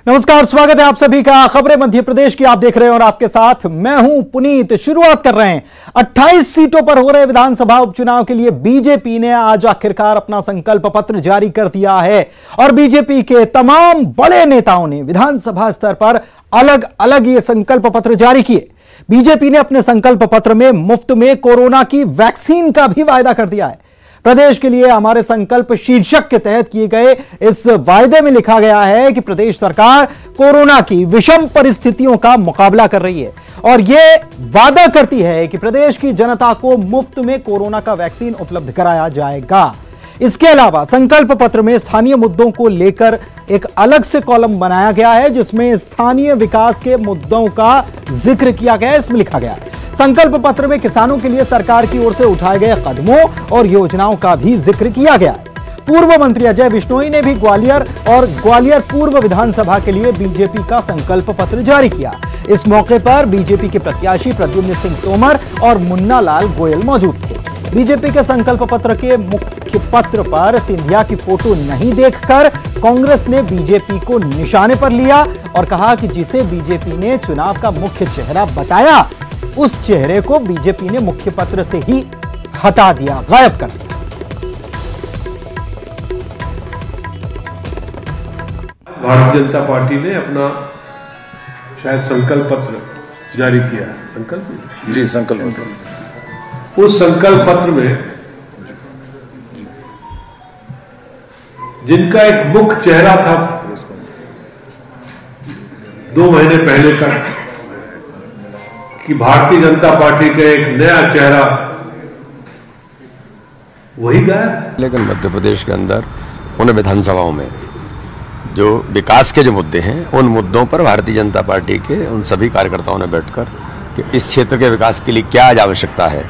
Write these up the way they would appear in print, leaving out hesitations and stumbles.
नमस्कार, स्वागत है आप सभी का खबरें मध्य प्रदेश की। आप देख रहे हैं और आपके साथ मैं हूं पुनीत। शुरुआत कर रहे हैं 28 सीटों पर हो रहे विधानसभा उपचुनाव के लिए बीजेपी ने आज आखिरकार अपना संकल्प पत्र जारी कर दिया है और बीजेपी के तमाम बड़े नेताओं ने विधानसभा स्तर पर अलग अलग ये संकल्प पत्र जारी किए। बीजेपी ने अपने संकल्प पत्र में मुफ्त में कोरोना की वैक्सीन का भी वायदा कर दिया है। प्रदेश के लिए हमारे संकल्प शीर्षक के तहत किए गए इस वायदे में लिखा गया है कि प्रदेश सरकार कोरोना की विषम परिस्थितियों का मुकाबला कर रही है और यह वादा करती है कि प्रदेश की जनता को मुफ्त में कोरोना का वैक्सीन उपलब्ध कराया जाएगा। इसके अलावा संकल्प पत्र में स्थानीय मुद्दों को लेकर एक अलग से कॉलम बनाया गया है जिसमें स्थानीय विकास के मुद्दों का जिक्र किया गया है। इसमें लिखा गया है संकल्प पत्र में किसानों के लिए सरकार की ओर से उठाए गए कदमों और योजनाओं का भी जिक्र किया गया है। पूर्व मंत्री अजय बिश्नोई ने भी ग्वालियर और ग्वालियर पूर्व विधानसभा के लिए बीजेपी का संकल्प पत्र जारी किया। इस मौके पर बीजेपी के प्रत्याशी प्रद्युम्न सिंह तोमर और मुन्ना लाल गोयल मौजूद थे। बीजेपी के संकल्प पत्र के मुख्य पत्र पर सिंधिया की फोटो नहीं देखकर कांग्रेस ने बीजेपी को निशाने पर लिया और कहा कि जिसे बीजेपी ने चुनाव का मुख्य चेहरा बताया उस चेहरे को बीजेपी ने मुख्य पत्र से ही हटा दिया, गायब कर दिया। भारतीय जनता पार्टी ने अपना शायद संकल्प पत्र जारी किया है। संकल्प जी संकल्प पत्र। उस संकल्प पत्र में जिनका एक मुख्य चेहरा था 2 महीने पहले तक कि भारतीय जनता पार्टी का एक नया चेहरा वही गायब। लेकिन मध्य प्रदेश के अंदर उन विधानसभाओं में जो विकास के जो मुद्दे हैं उन मुद्दों पर भारतीय जनता पार्टी के उन सभी कार्यकर्ताओं ने बैठकर कि इस क्षेत्र के विकास के लिए क्या आज आवश्यकता है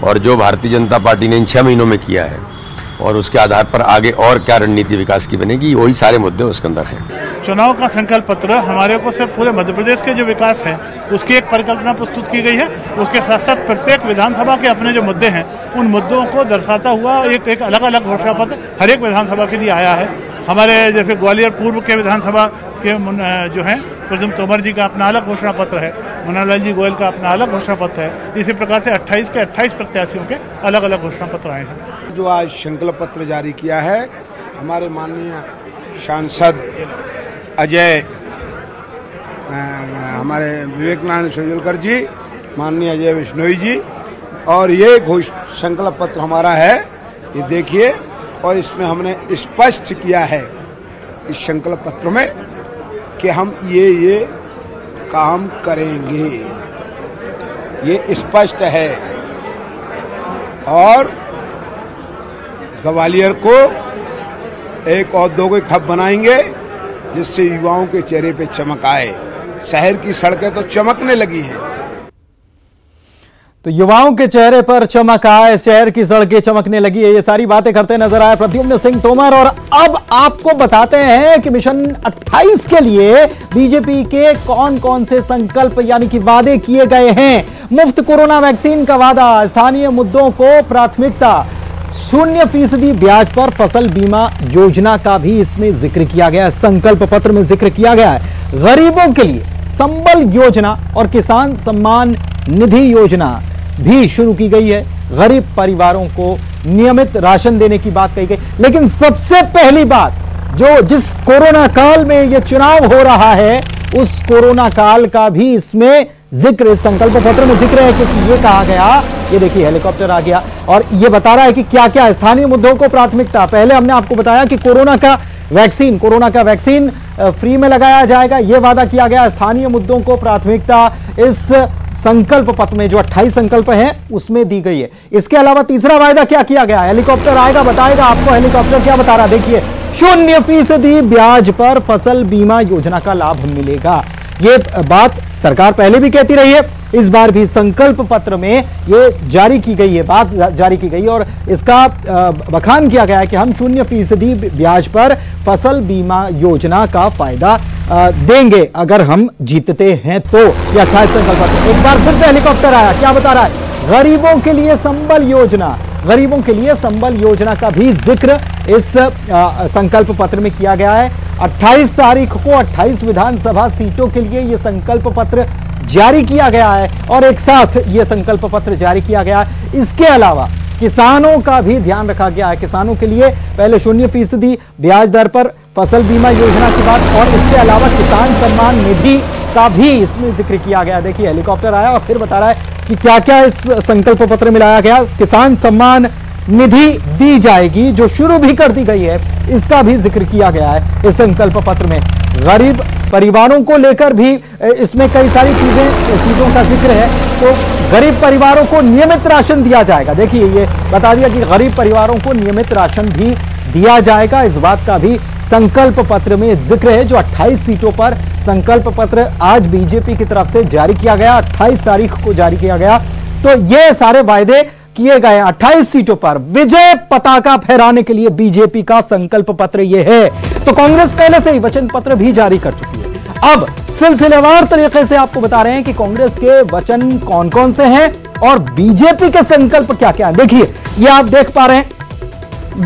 और जो भारतीय जनता पार्टी ने इन 6 महीनों में किया है और उसके आधार पर आगे और क्या रणनीति विकास की बनेगी, वही सारे मुद्दे उसके अंदर हैं। चुनाव का संकल्प पत्र हमारे को सिर्फ पूरे मध्य प्रदेश के जो विकास है उसकी एक परिकल्पना प्रस्तुत की गई है। उसके साथ साथ प्रत्येक विधानसभा के अपने जो मुद्दे हैं उन मुद्दों को दर्शाता हुआ एक अलग अलग घोषणा पत्र हर एक विधानसभा के लिए आया है। हमारे जैसे ग्वालियर पूर्व के विधानसभा के जो हैं प्रद्युम्न तोमर जी का अपना अलग घोषणा पत्र है, मुन्ना लाल जी गोयल का अपना अलग घोषणा पत्र है। इसी प्रकार से 28 के 28 प्रत्याशियों के अलग अलग घोषणा पत्र आए हैं। जो आज संकल्प पत्र जारी किया है हमारे माननीय सांसद अजय हमारे विवेकानंद शेजवलकर जी, माननीय अजय बिश्नोई जी, और ये संकल्प पत्र हमारा है, ये देखिए। और इसमें हमने स्पष्ट किया है इस संकल्प पत्र में कि हम ये काम करेंगे, ये स्पष्ट है। और ग्वालियर को एक औद्योगिक हब बनाएंगे जिससे युवाओं के चेहरे पे चमक आए। शहर की सड़कें तो चमकने लगी हैं, तो युवाओं के चेहरे पर चमक आए, शहर की सड़कें चमकने लगी है। ये सारी बातें करते नजर आए प्रद्युम्न सिंह तोमर। और अब आपको बताते हैं कि मिशन 28 के लिए बीजेपी के कौन कौन से संकल्प यानी कि वादे किए गए हैं। मुफ्त कोरोना वैक्सीन का वादा, स्थानीय मुद्दों को प्राथमिकता, 0% ब्याज पर फसल बीमा योजना का भी इसमें जिक्र किया गया है। संकल्प पत्र में जिक्र किया गया है गरीबों के लिए संबल योजना और किसान सम्मान निधि योजना भी शुरू की गई है। गरीब परिवारों को नियमित राशन देने की बात कही गई। लेकिन सबसे पहली बात जिस कोरोना काल में यह चुनाव हो रहा है उस कोरोना काल का भी इसमें जिक्र संकल्प पत्र में जिक्र है, क्योंकि ये कहा गया, ये देखिए हेलीकॉप्टर आ गया और ये बता रहा है कि क्या क्या स्थानीय मुद्दों को प्राथमिकता। पहले हमने आपको बताया कि कोरोना का वैक्सीन फ्री में लगाया जाएगा, यह वादा किया गया। स्थानीय मुद्दों को प्राथमिकता इस संकल्प पत्र में जो 28 संकल्प हैं उसमें दी गई है। इसके अलावा तीसरा वायदा क्या किया गया, हेलीकॉप्टर आएगा, बताएगा आपको हेलीकॉप्टर क्या बता रहा है। देखिए 0% ब्याज पर फसल बीमा योजना का लाभ मिलेगा। ये बात सरकार पहले भी कहती रही है, इस बार भी संकल्प पत्र में ये जारी की गई है, बात जारी की गई और इसका बखान किया गया है कि हम 0% ब्याज पर फसल बीमा योजना का फायदा देंगे अगर हम जीतते हैं तो। ये 28 संकल्प पत्र। एक बार फिर से हेलीकॉप्टर आया, क्या बता रहा है, गरीबों के लिए संबल योजना, गरीबों के लिए संबल योजना का भी जिक्र इस संकल्प पत्र में किया गया है। 28 तारीख को 28 विधानसभा सीटों के लिए यह संकल्प पत्र जारी किया गया है और एक साथ यह संकल्प पत्र जारी किया गया है। इसके अलावा किसानों का भी ध्यान रखा गया है। किसानों के लिए पहले 0% ब्याज दर पर फसल बीमा योजना की बात और इसके अलावा किसान सम्मान निधि का भी इसमें जिक्र किया गया। देखिए हेलीकॉप्टर आया और फिर बता रहा है कि क्या क्या इस संकल्प पत्र में लाया गया। किसान सम्मान निधि दी जाएगी जो शुरू भी कर दी गई है, इसका भी जिक्र किया गया है इस संकल्प पत्र में। गरीब परिवारों को लेकर भी इसमें कई सारी चीजों का जिक्र है। तो गरीब परिवारों को नियमित राशन दिया जाएगा। देखिए ये बता दिया कि गरीब परिवारों को नियमित राशन भी दिया जाएगा, इस बात का भी संकल्प पत्र में जिक्र है। जो 28 सीटों पर संकल्प पत्र आज बीजेपी की तरफ से जारी किया गया, 28 तारीख को जारी किया गया। तो ये सारे वायदे किए गए 28 सीटों पर विजय पताका फहराने के लिए बीजेपी का संकल्प पत्र यह है। तो कांग्रेस पहले से ही वचन पत्र भी जारी कर चुकी है। अब सिलसिलेवार तरीके से आपको बता रहे हैं कि कांग्रेस के वचन कौन कौन से हैं और बीजेपी के संकल्प क्या क्या है। देखिए ये आप देख पा रहे हैं,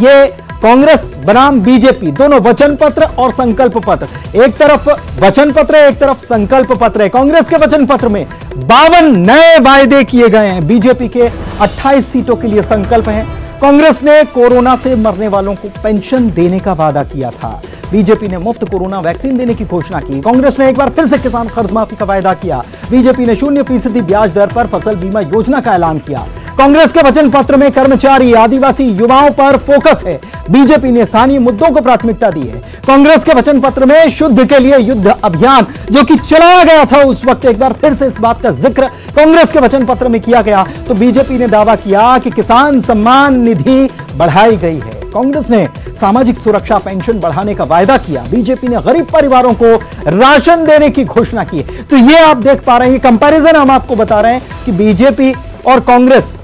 ये कांग्रेस बनाम बीजेपी दोनों वचन पत्र और संकल्प पत्र, एक तरफ वचन पत्र एक तरफ संकल्प पत्र है। कांग्रेस के वचन पत्र में 52 नए वायदे किए गए हैं। बीजेपी के 28 सीटों के लिए संकल्प है। कांग्रेस ने कोरोना से मरने वालों को पेंशन देने का वादा किया था। बीजेपी ने मुफ्त कोरोना वैक्सीन देने की घोषणा की। कांग्रेस ने एक बार फिर से किसान कर्ज माफी का वादा किया। बीजेपी ने 0% ब्याज दर पर फसल बीमा योजना का ऐलान किया। कांग्रेस के वचन पत्र में कर्मचारी आदिवासी युवाओं पर फोकस है। बीजेपी ने स्थानीय मुद्दों को प्राथमिकता दी है। कांग्रेस के वचन पत्र में शुद्ध के लिए युद्ध अभियान जो कि चलाया गया था उस वक्त एक बार फिर से इस बात का जिक्र कांग्रेस के वचन पत्र में किया गया। तो बीजेपी ने दावा किया कि किसान सम्मान निधि बढ़ाई गई है। कांग्रेस ने सामाजिक सुरक्षा पेंशन बढ़ाने का वायदा किया। बीजेपी ने गरीब परिवारों को राशन देने की घोषणा की। तो ये आप देख पा रहे हैं, कंपैरिजन हम आपको बता रहे हैं कि बीजेपी और कांग्रेस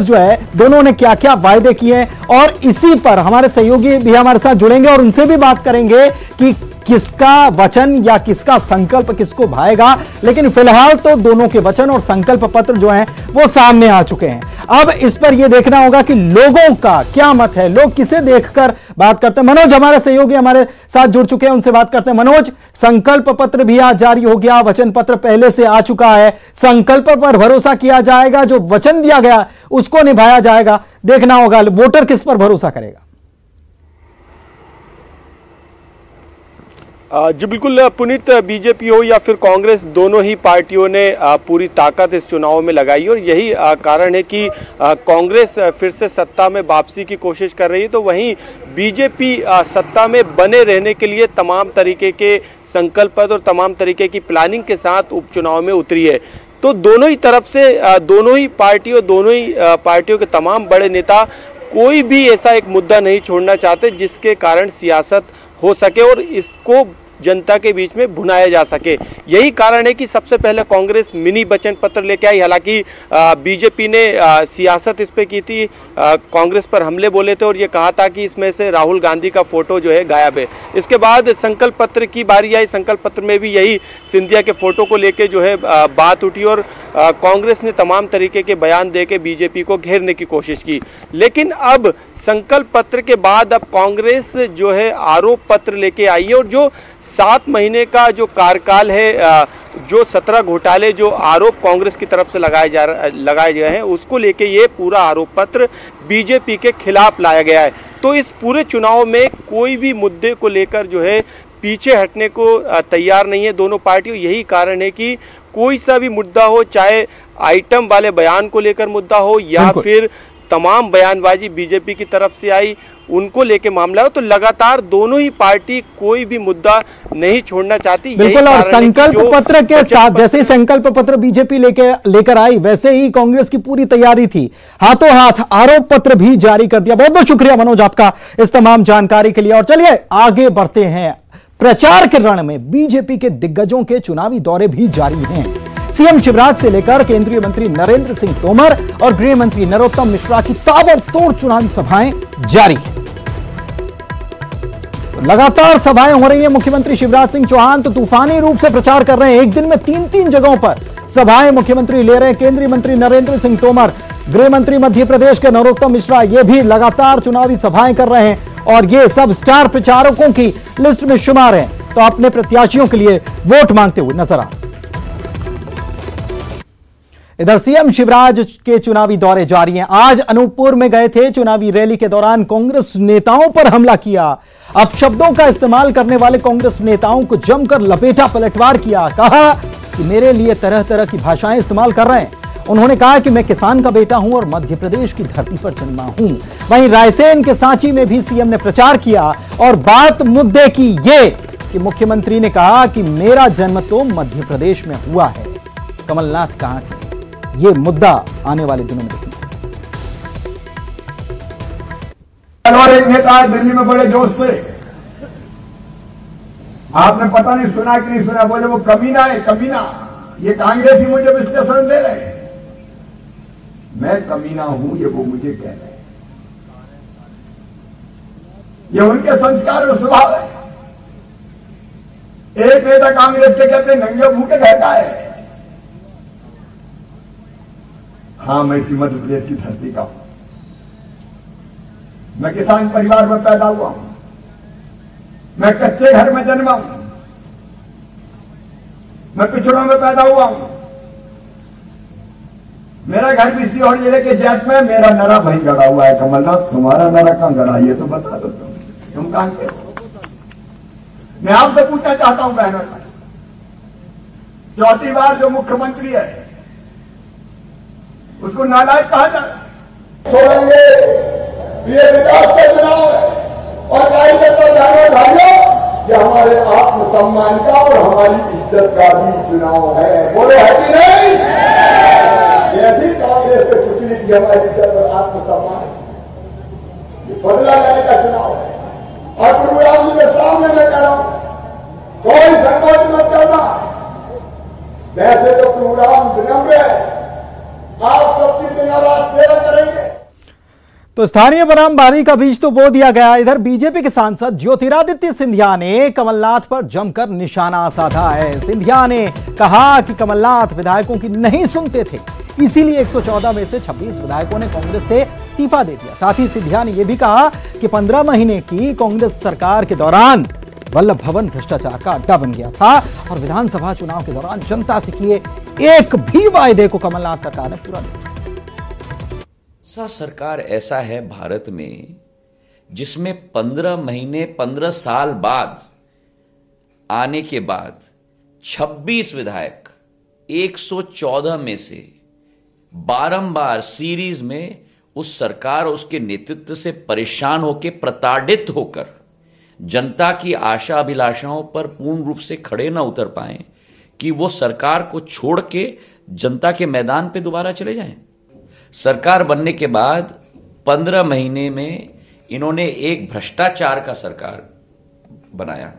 जो है दोनों ने क्या क्या वायदे किए हैं। और इसी पर हमारे सहयोगी भी हमारे साथ जुड़ेंगे और उनसे भी बात करेंगे कि किसका वचन या किसका संकल्प किसको भाएगा। लेकिन फिलहाल तो दोनों के वचन और संकल्प पत्र जो हैं वो सामने आ चुके हैं। अब इस पर यह देखना होगा कि लोगों का क्या मत है, लोग किसे देखकर बात करते हैं। मनोज हमारे सहयोगी हमारे साथ जुड़ चुके हैं, उनसे बात करते हैं। मनोज, संकल्प पत्र भी आज जारी हो गया, वचन पत्र पहले से आ चुका है। संकल्प पर भरोसा किया जाएगा, जो वचन दिया गया उसको निभाया जाएगा। देखना होगा वोटर किस पर भरोसा करेगा। जी बिल्कुल पुनीत, बीजेपी हो या फिर कांग्रेस, दोनों ही पार्टियों ने पूरी ताकत इस चुनाव में लगाई और यही कारण है कि कांग्रेस फिर से सत्ता में वापसी की कोशिश कर रही है, तो वहीं बीजेपी सत्ता में बने रहने के लिए तमाम तरीके के संकल्प और तमाम तरीके की प्लानिंग के साथ उपचुनाव में उतरी है। तो दोनों ही तरफ से दोनों ही पार्टियों के तमाम बड़े नेता कोई भी ऐसा एक मुद्दा नहीं छोड़ना चाहते जिसके कारण सियासत हो सके और इसको जनता के बीच में भुनाया जा सके। यही कारण है कि सबसे पहले कांग्रेस मिनी वचन पत्र लेके आई। हालांकि बीजेपी ने सियासत इस पे की थी, कांग्रेस पर हमले बोले थे और ये कहा था कि इसमें से राहुल गांधी का फोटो जो है गायब है। इसके बाद संकल्प पत्र की बारी आई। संकल्प पत्र में भी यही सिंधिया के फोटो को लेके जो है बात उठी और कांग्रेस ने तमाम तरीके के बयान दे के बीजेपी को घेरने की कोशिश की। लेकिन अब संकल्प पत्र के बाद अब कांग्रेस जो है आरोप पत्र लेके आई है और जो 7 महीने का जो कार्यकाल है, जो 17 घोटाले जो आरोप कांग्रेस की तरफ से लगाए गए हैं उसको लेके ये पूरा आरोप पत्र बीजेपी के खिलाफ लाया गया है। तो इस पूरे चुनाव में कोई भी मुद्दे को लेकर जो है पीछे हटने को तैयार नहीं है दोनों पार्टियों। यही कारण है कि कोई सा भी मुद्दा हो, चाहे आइटम वाले बयान को लेकर मुद्दा हो या फिर तमाम बयानबाजी बीजेपी की तरफ से आई उनको लेके मामला हो, तो लगातार दोनों ही पार्टी कोई भी मुद्दा नहीं छोड़ना चाहती। बिल्कुल, और संकल्प पत्र के साथ जैसे ही संकल्प पत्र बीजेपी लेकर आई वैसे ही कांग्रेस की पूरी तैयारी थी, हाथों हाथ आरोप पत्र भी जारी कर दिया। बहुत बहुत शुक्रिया मनोज आपका इस तमाम जानकारी के लिए। और चलिए आगे बढ़ते हैं। प्रचार के रण में बीजेपी के दिग्गजों के चुनावी दौरे भी जारी हैं। सीएम शिवराज से लेकर केंद्रीय मंत्री नरेंद्र सिंह तोमर और गृह मंत्री नरोत्तम मिश्रा की ताबड़तोड़ चुनावी सभाएं जारी हैं। लगातार सभाएं हो रही हैं। मुख्यमंत्री शिवराज सिंह चौहान तो तूफानी रूप से प्रचार कर रहे हैं। एक दिन में 3-3 जगहों पर सभाएं मुख्यमंत्री ले रहे हैं। केंद्रीय मंत्री नरेंद्र सिंह तोमर, गृह मंत्री मध्य प्रदेश के नरोत्तम मिश्रा, ये भी लगातार चुनावी सभाएं कर रहे हैं। और ये सब स्टार प्रचारकों की लिस्ट में शुमार हैं, तो अपने प्रत्याशियों के लिए वोट मांगते हुए नजर आ रहे हैं। इधर सीएम शिवराज के चुनावी दौरे जारी हैं। आज अनूपपुर में गए थे। चुनावी रैली के दौरान कांग्रेस नेताओं पर हमला किया। अपशब्दों का इस्तेमाल करने वाले कांग्रेस नेताओं को जमकर लपेटा, पलटवार किया। कहा कि मेरे लिए तरह तरह की भाषाएं इस्तेमाल कर रहे हैं। उन्होंने कहा कि मैं किसान का बेटा हूं और मध्य प्रदेश की धरती पर जन्मा हूं। वहीं रायसेन के सांची में भी सीएम ने प्रचार किया और बात मुद्दे की ये कि मुख्यमंत्री ने कहा कि मेरा जन्म तो मध्य प्रदेश में हुआ है। कमलनाथ कहां के, ये मुद्दा आने वाले दिनों में देखेंगे। और एक नेता है दिल्ली में बड़े जोश से, आपने पता नहीं सुना कि नहीं सुना, बोले वो कमीना है, कमीना। ये कांग्रेसी मुझे विश्लेषण दे रहे हैं, मैं कमीना हूं ये वो मुझे कह रहे हैं। ये उनके संस्कार और स्वभाव है। एक नेता कांग्रेस के कहते नंगे भूखे रहता है। हाँ, मैं इसी मध्य प्रदेश की धरती का हूं। मैं किसान परिवार में पैदा हुआ हूं। मैं कच्चे घर में जन्मा हूं। मैं पिछड़ों में पैदा हुआ हूं। मेरा घर भी सीहोर जिले के जैत में। मेरा नरा भाई गड़ा हुआ है। कमलनाथ, तुम्हारा नरा कहां गड़ा, ये तो बता दो तुम कहां के। मैं आपसे पूछना चाहता हूं बहनों, चौथी बार जो मुख्यमंत्री है उसको नालायक कहा जाए। छोड़ेंगे, ये विकास का चुनाव है और भाइयों, ये हमारे आत्मसम्मान का और हमारी इज्जत का भी चुनाव है। बोलो है कि नहीं? ये भी कांग्रेस से कुछ नहीं की हमारी इज्जत और आत्मसम्मान, ये बदला लेने का चुनाव है। और गुरुराम जी के सामने मैं कह रहा हूं, कोई संकोच मत करना। वैसे तो गुरुराम विनम्र है, आप सबकी दिन-रात सेवा करेंगे। तो स्थानीय बनाम बारी का बीज तो बो दिया गया। इधर बीजेपी के सांसद ज्योतिरादित्य सिंधिया ने कमलनाथ पर जमकर निशाना साधा है। सिंधिया ने कहा कि कमलनाथ विधायकों की नहीं सुनते थे, इसीलिए 114 में से 26 विधायकों ने कांग्रेस से इस्तीफा दे दिया। साथ ही सिंधिया ने यह भी कहा कि 15 महीने की कांग्रेस सरकार के दौरान वल्लभ भवन भ्रष्टाचार का अड्डा बन गया था और विधानसभा चुनाव के दौरान जनता से किए एक भी वायदे को कमलनाथ सरकार ने पूरा नहीं किया। सरकार ऐसा है भारत में जिसमें 15 महीने 15 साल बाद आने के बाद 26 विधायक 114 में से बारंबार सीरीज में उस सरकार और उसके नेतृत्व से परेशान होकर, प्रताड़ित होकर जनता की आशा अभिलाषाओं पर पूर्ण रूप से खड़े ना उतर पाए कि वो सरकार को छोड़ के जनता के मैदान पे दोबारा चले जाएं। सरकार बनने के बाद 15 महीने में इन्होंने एक भ्रष्टाचार का सरकार बनाया,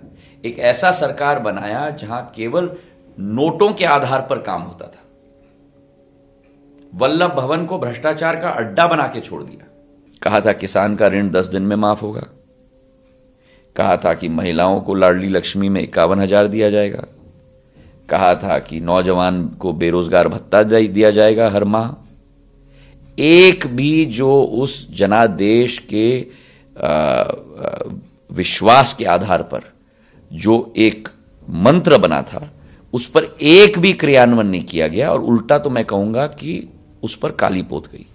एक ऐसा सरकार बनाया जहां केवल नोटों के आधार पर काम होता था। वल्लभ भवन को भ्रष्टाचार का अड्डा बना के छोड़ दिया। कहा था किसान का ऋण 10 दिन में माफ होगा। कहा था कि महिलाओं को लाडली लक्ष्मी में 51,000 दिया जाएगा। कहा था कि नौजवान को बेरोजगार भत्ता दिया जाएगा हर माह। एक भी जो उस जनादेश के विश्वास के आधार पर जो एक मंत्र बना था उस पर एक भी क्रियान्वयन नहीं किया गया और उल्टा तो मैं कहूंगा कि उस पर काली पोत गई।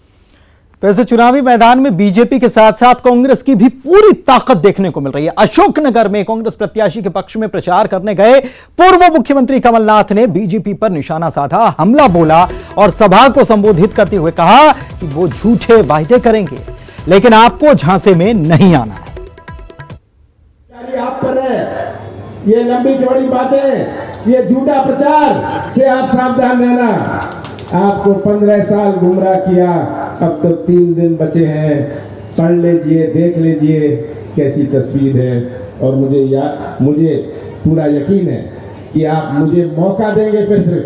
वैसे चुनावी मैदान में बीजेपी के साथ साथ कांग्रेस की भी पूरी ताकत देखने को मिल रही है। अशोकनगर में कांग्रेस प्रत्याशी के पक्ष में प्रचार करने गए पूर्व मुख्यमंत्री कमलनाथ ने बीजेपी पर निशाना साधा, हमला बोला और सभा को संबोधित करते हुए कहा कि वो झूठे वायदे करेंगे लेकिन आपको झांसे में नहीं आना है। आप पर है ये लंबी चौड़ी बातें, ये झूठा प्रचार से आप सावधान रहना। आपको 15 साल गुमराह किया, अब तो 3 दिन बचे हैं। पढ़ लीजिए, देख लीजिए कैसी तस्वीर है। और मुझे पूरा यकीन है कि आप मुझे मौका देंगे फिर से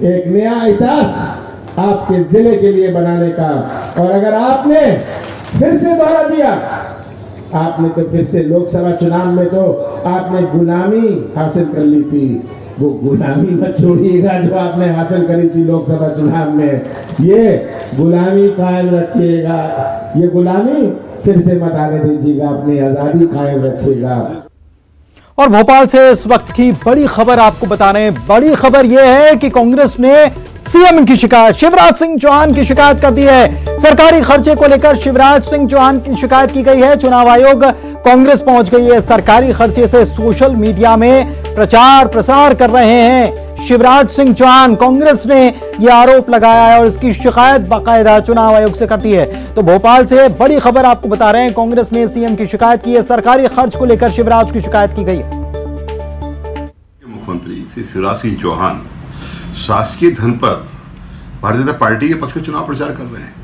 एक नया इतिहास आपके जिले के लिए बनाने का। और अगर आपने फिर से धोखा दिया, आपने तो फिर से लोकसभा चुनाव में तो आपने गुलामी हासिल कर ली थी। वो गुलामी मत छोड़िएगा जो आपने हासिल करी थी लोकसभा चुनाव में। ये गुलामी कायम रखिएगा। ये गुलामी फिर से मत आने दीजिएगा, अपनी आजादी कायम रखिएगा। और भोपाल से इस वक्त की बड़ी खबर आपको बता रहे हैं। बड़ी खबर यह है कि कांग्रेस ने सीएम की शिकायत, शिवराज सिंह चौहान की शिकायत कर दी है। सरकारी खर्चे को लेकर शिवराज सिंह चौहान की शिकायत की गई है। चुनाव आयोग कांग्रेस पहुंच गई है। सरकारी खर्चे से सोशल मीडिया में प्रचार प्रसार कर रहे हैं शिवराज सिंह चौहान। कांग्रेस ने यह आरोप लगाया है और इसकी शिकायत बाकायदा चुनाव आयोग से करती है। तो भोपाल से बड़ी खबर आपको बता रहे हैं, कांग्रेस ने सीएम की शिकायत की है। सरकारी खर्च को लेकर शिवराज की शिकायत की गई है। मुख्यमंत्री श्री शिवराज सिंह चौहान शासकीय धन पर भारतीय जनता पार्टी के पक्ष में चुनाव प्रचार कर रहे हैं।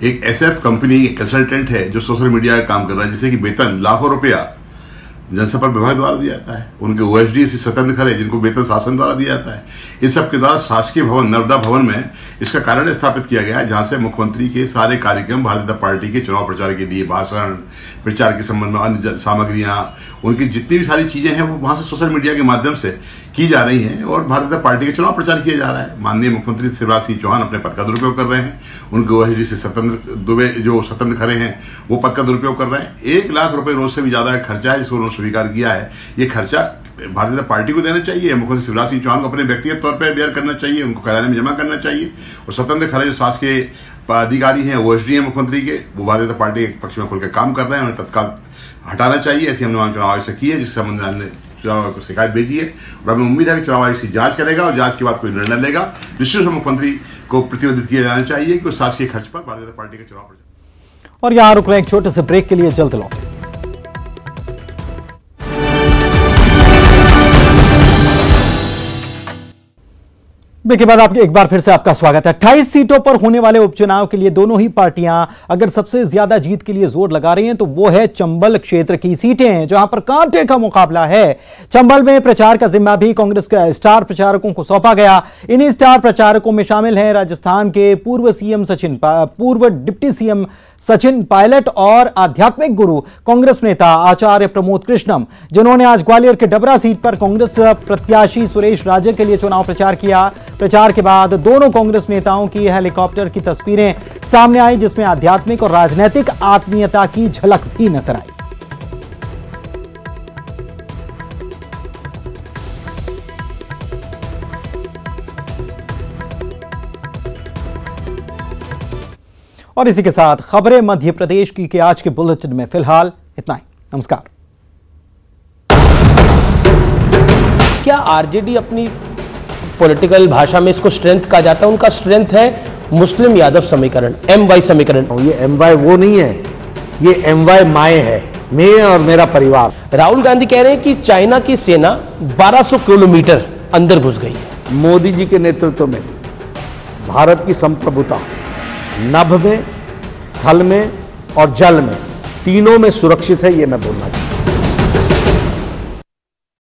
एक एसएफ कंपनी कंसल्टेंट है जो सोशल मीडिया का काम कर रहा है, जिससे कि वेतन लाखों रुपया जनसंपर्क विभाग द्वारा दिया जाता है। उनके ओएसडी से स्वतंत्र खरे जिनको वेतन शासन द्वारा दिया जाता है। इस सब के द्वारा शासकीय भवन नर्मदा भवन में इसका कार्यालय स्थापित किया गया है, जहां से मुख्यमंत्री के सारे कार्यक्रम भारतीय जनता पार्टी के चुनाव प्रचार के लिए भाषण, प्रचार के संबंध में अन्य सामग्रियां, उनकी जितनी भी सारी चीजें हैं वो वहां से सोशल मीडिया के माध्यम से की जा रही हैं और भारतीय जनता पार्टी के चुनाव प्रचार किया जा रहा है। माननीय मुख्यमंत्री शिवराज सिंह चौहान अपने पद का दुरुपयोग कर रहे हैं। उनके ओएसडी से स्वतंत्र दुबे जो स्वतंत्र खड़े हैं वो पद का दुरुपयोग कर रहे हैं। 1 लाख रुपए रोज से भी ज्यादा का खर्चा है जिसको उन्होंने स्वीकार किया है। ये खर्चा भारतीय जनता पार्टी को देना चाहिए, मुख्यमंत्री शिवराज सिंह चौहान को अपने व्यक्तिगत तौर पर बेयर करना चाहिए, उनको खजाने में जमा करना चाहिए। और स्वतंत्र खड़े जो शासकीय अधिकारी हैं, ओएसडी हैं मुख्यमंत्री के, वो भारतीय जनता पार्टी के पक्ष में खुलकर काम कर रहे हैं, उन्हें तत्काल हटाना चाहिए। ऐसी हमने चुनाव आयोग से की है, जिसके संबंध में चुनाव आयोग को शिकायत भेजी है और हमें उम्मीद है कि चुनाव आयोग इसकी जांच करेगा और जांच के बाद कोई निर्णय लेगा। निश्चित रूप से मुख्यमंत्री को प्रतिबंधित किया जाना चाहिए कि शासकीय खर्च पर भारतीय जनता पार्टी के चुनाव प्रचार। और यहां रुक रहे हैं एक छोटे से ब्रेक के लिए, जल्द लौटें। ब्रेक के बाद आपके एक बार फिर से आपका स्वागत है। 28 सीटों पर होने वाले उपचुनाव के लिए दोनों ही पार्टियां अगर सबसे ज्यादा जीत के लिए जोर लगा रही हैं तो वो है चंबल क्षेत्र की सीटें हैं, जहां पर कांटे का मुकाबला है। चंबल में प्रचार का जिम्मा भी कांग्रेस के स्टार प्रचारकों को सौंपा गया। इन्हीं स्टार प्रचारकों में शामिल हैं राजस्थान के पूर्व डिप्टी सीएम सचिन पायलट और आध्यात्मिक गुरु कांग्रेस नेता आचार्य प्रमोद कृष्णम, जिन्होंने आज ग्वालियर के डबरा सीट पर कांग्रेस प्रत्याशी सुरेश राजे के लिए चुनाव प्रचार किया। प्रचार के बाद दोनों कांग्रेस नेताओं की हेलीकॉप्टर की तस्वीरें सामने आई, जिसमें आध्यात्मिक और राजनीतिक आत्मीयता की झलक भी नजर आई। और इसी के साथ खबरें मध्य प्रदेश की के आज के बुलेटिन में फिलहाल इतना ही। नमस्कार। क्या आरजेडी अपनी पॉलिटिकल भाषा में इसको स्ट्रेंथ कहा जाता है? उनका स्ट्रेंथ है मुस्लिम यादव समीकरण, MY समीकरण। ये MY वो नहीं है, ये MY माए है, मैं और मेरा परिवार। राहुल गांधी कह रहे हैं कि चाइना की सेना 1200 किलोमीटर अंदर घुस गई है। मोदी जी के नेतृत्व में भारत की संप्रभुता नभ में, थल में और जल में, तीनों में सुरक्षित है, ये मैं बोलना चाहता हूं।